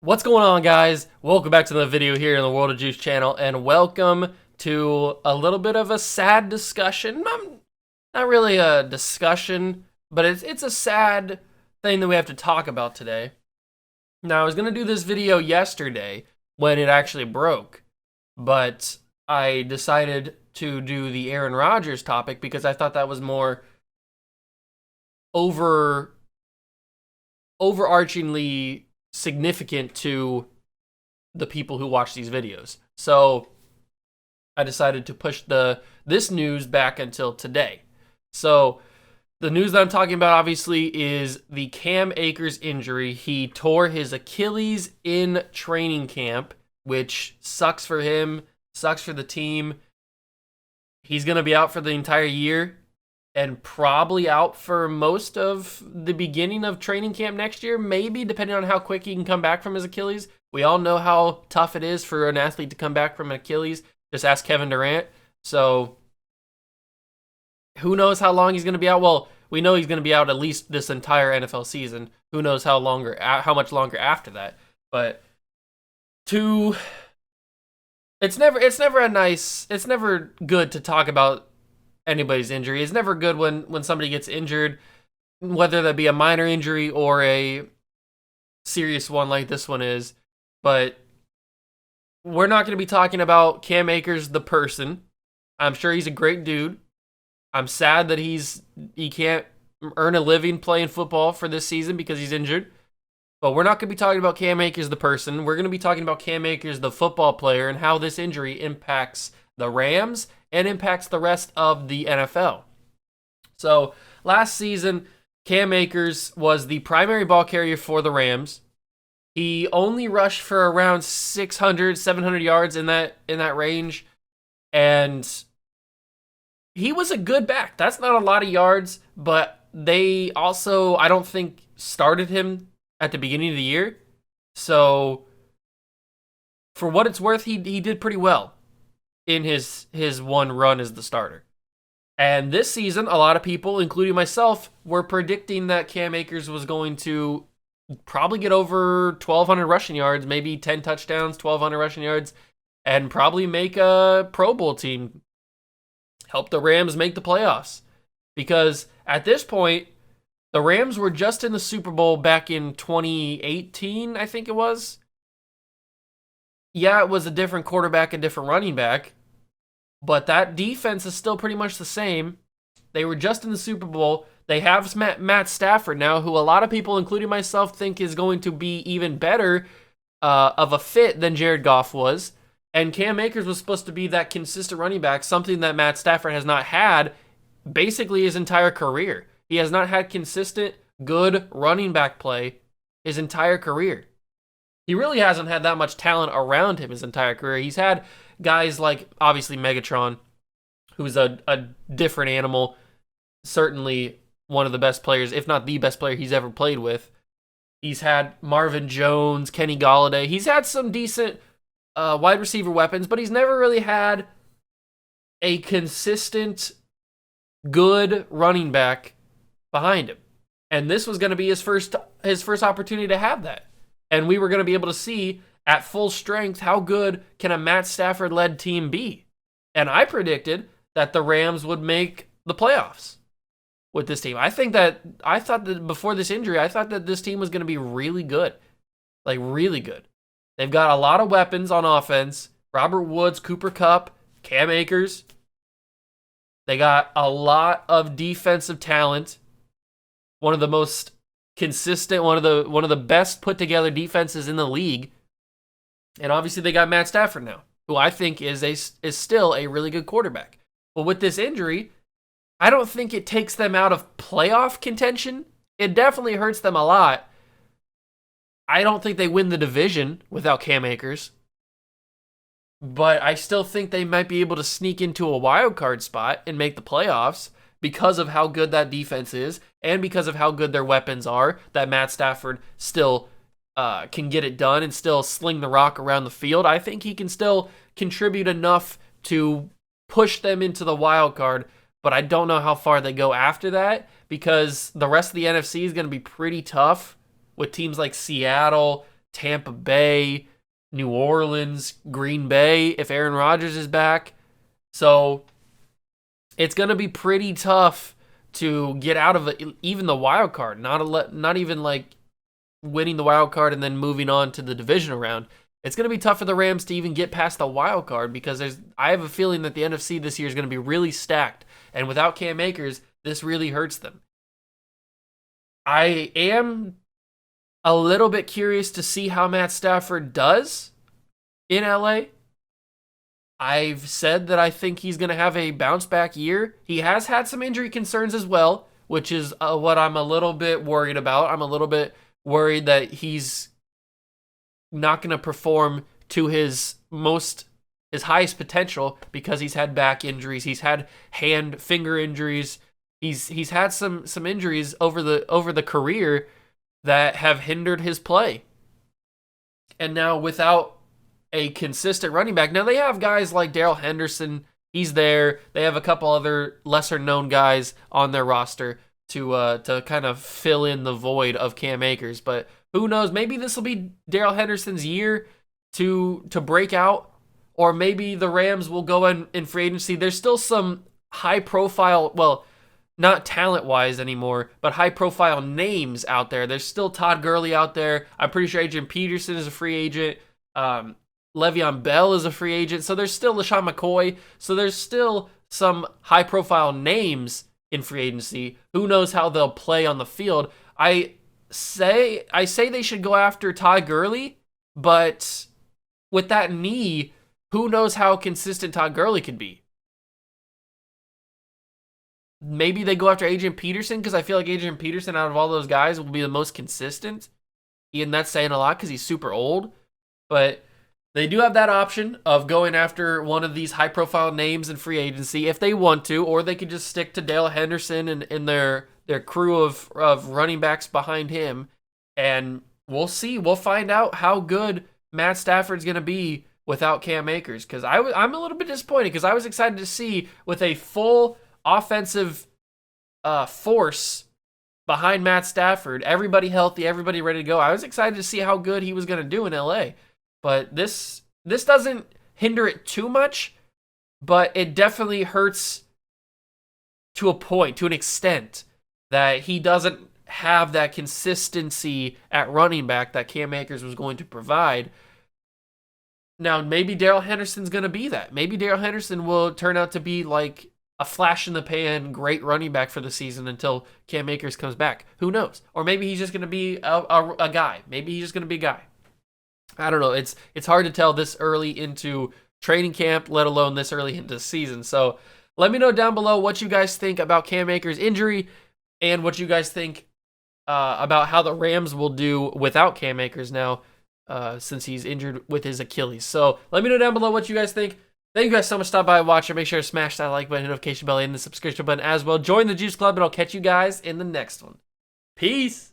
What's going on, guys? Welcome back to the video here in the World of Juice channel, and welcome to a little bit of a sad discussion. Not really a discussion, but it's a sad thing that we have to talk about today. Now, I was going to do this video yesterday when it actually broke, but I decided to do the Aaron Rodgers topic because I thought that was more overarchingly significant to the people who watch these videos. So I decided to push this news back until today. So the news that I'm talking about obviously is the Cam Akers injury. He tore his Achilles in training camp, which sucks for him, sucks for the team. He's going to be out for the entire year and probably out for most of the beginning of training camp next year, maybe, depending on how quick he can come back from his Achilles. We all know how tough it is for an athlete to come back from an Achilles. Just ask Kevin Durant. So who knows how long he's going to be out? Well, we know he's going to be out at least this entire NFL season. Who knows how much longer after that? But it's never good to talk about anybody's injury. It's never good when somebody gets injured, whether that be a minor injury or a serious one like this one is. But we're not going to be talking about Cam Akers, the person. I'm sure he's a great dude. I'm sad that he can't earn a living playing football for this season because he's injured. But we're not going to be talking about Cam Akers, the person. We're going to be talking about Cam Akers, the football player, and how this injury impacts the Rams and impacts the rest of the NFL. So last season, Cam Akers was the primary ball carrier for the Rams. He only rushed for around 600, 700 yards in that range. And he was a good back. That's not a lot of yards, but they also, I don't think, started him at the beginning of the year. So for what it's worth, he did pretty well in his one run as the starter. And this season, a lot of people, including myself, were predicting that Cam Akers was going to probably get over 1,200 rushing yards, maybe 10 touchdowns, 1,200 rushing yards, and probably make a Pro Bowl team, help the Rams make the playoffs. Because at this point, the Rams were just in the Super Bowl back in 2018, I think it was. Yeah, it was a different quarterback, a different running back, but that defense is still pretty much the same. They were just in the Super Bowl. They have Matt Stafford now, who a lot of people, including myself, think is going to be even better of a fit than Jared Goff was. And Cam Akers was supposed to be that consistent running back, something that Matt Stafford has not had basically his entire career. He has not had consistent, good running back play his entire career. He really hasn't had that much talent around him his entire career. He's had guys like, obviously, Megatron, who's a different animal. Certainly one of the best players, if not the best player he's ever played with. He's had Marvin Jones, Kenny Golladay. He's had some decent wide receiver weapons, but he's never really had a consistent, good running back behind him. And this was going to be his first opportunity to have that. And we were going to be able to see at full strength how good can a Matt Stafford-led team be. And I predicted that the Rams would make the playoffs with this team. I thought that before this injury, I thought that this team was going to be really good. Like, really good. They've got a lot of weapons on offense. Robert Woods, Cooper Kupp, Cam Akers. They got a lot of defensive talent. One of the most consistent, one of the best put together defenses in the league. And obviously they got Matt Stafford now, who I think is still a really good quarterback. But with this injury, I don't think it takes them out of playoff contention. It definitely hurts them a lot. I don't think they win the division without Cam Akers. But I still think they might be able to sneak into a wild card spot and make the playoffs because of how good that defense is and because of how good their weapons are, that Matt Stafford still can get it done and still sling the rock around the field. I think he can still contribute enough to push them into the wild card, but I don't know how far they go after that because the rest of the NFC is going to be pretty tough with teams like Seattle, Tampa Bay, New Orleans, Green Bay, if Aaron Rodgers is back. So it's going to be pretty tough to get out of even the wild card, not even like winning the wild card and then moving on to the divisional round. It's going to be tough for the Rams to even get past the wild card because I have a feeling that the NFC this year is going to be really stacked. And without Cam Akers, this really hurts them. I am a little bit curious to see how Matt Stafford does in LA. I've said that I think he's going to have a bounce back year. He has had some injury concerns as well, which is what I'm a little bit worried about. I'm a little bit worried that he's not going to perform to his highest potential because he's had back injuries. He's had finger injuries. He's had some injuries over the career that have hindered his play. And now without a consistent running back, now they have guys like Darrell Henderson. He's there. They have a couple other lesser known guys on their roster to kind of fill in the void of Cam Akers. But who knows? Maybe this will be Darrell Henderson's year to break out, or maybe the Rams will go in free agency. There's still some high profile, well, not talent-wise anymore, but high-profile names out there. There's still Todd Gurley out there. I'm pretty sure Adrian Peterson is a free agent. Le'Veon Bell is a free agent. So there's still LaShawn McCoy. So there's still some high-profile names in free agency. Who knows how they'll play on the field? I say they should go after Todd Gurley, but with that knee, who knows how consistent Todd Gurley could be? Maybe they go after Adrian Peterson because I feel like Adrian Peterson out of all those guys will be the most consistent. And that's saying a lot because he's super old. But they do have that option of going after one of these high-profile names in free agency if they want to, or they could just stick to Darrell Henderson and their crew of running backs behind him. And we'll see. We'll find out how good Matt Stafford's going to be without Cam Akers. Because I'm a little bit disappointed because I was excited to see with a full offensive force behind Matt Stafford, everybody healthy, everybody ready to go. I was excited to see how good he was going to do in LA. But this doesn't hinder it too much, but it definitely hurts to a point, to an extent, that he doesn't have that consistency at running back that Cam Akers was going to provide. Now, maybe Darrell Henderson's going to be that. Maybe Darrell Henderson will turn out to be like a flash in the pan, great running back for the season until Cam Akers comes back. Who knows? Or maybe he's just going to be a guy. Maybe he's just going to be a guy. I don't know. It's hard to tell this early into training camp, let alone this early into the season. So let me know down below what you guys think about Cam Akers' injury and what you guys think about how the Rams will do without Cam Akers now since he's injured with his Achilles. So let me know down below what you guys think. Thank you guys so much for stopping by and watching. Make sure to smash that like button, notification bell, and the subscription button as well. Join the Juice Club, and I'll catch you guys in the next one. Peace!